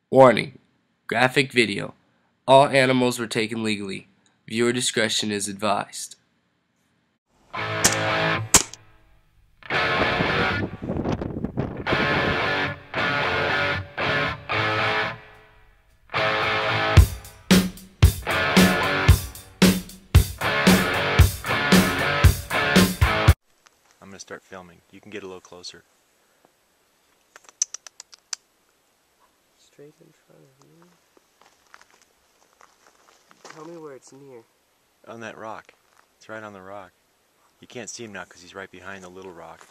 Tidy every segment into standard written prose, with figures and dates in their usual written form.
Warning: graphic video. All animals were taken legally. Viewer discretion is advised. I'm going to start filming. You can get a little closer. Straight in front of you. Tell me where it's near. On that rock. It's right on the rock. You can't see him now because he's right behind the little rock.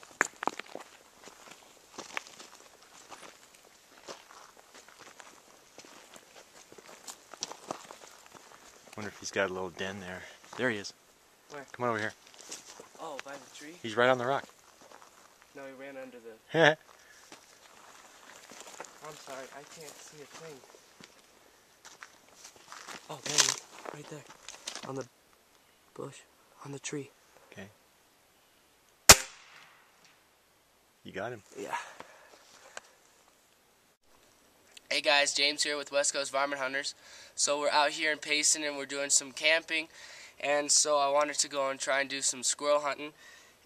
Wonder if he's got a little den there. There he is. Where? Come on over here. Oh, by the tree? He's right on the rock. No, he ran under the... I'm sorry, I can't see a thing. Oh, there he is. Right there. On the bush. On the tree. Okay. You got him. Yeah. Hey guys, James here with West Coast Varmint Hunters. So we're out here in Payson and we're doing some camping. And so I wanted to go and try and do some squirrel hunting.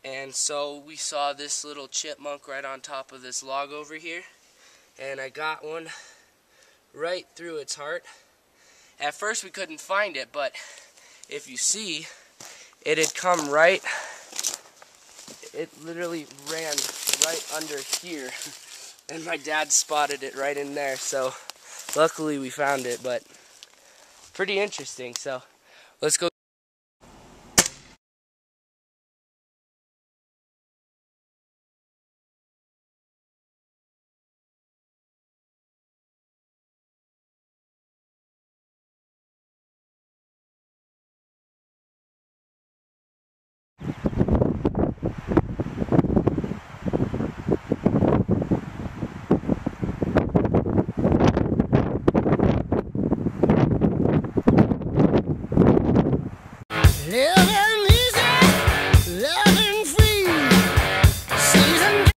And so we saw this little chipmunk right on top of this log over here. And I got one right through its heart. At first we couldn't find it, but if you see, it had come right, it literally ran right under here. And my dad spotted it right in there, so luckily we found it, but pretty interesting. So let's go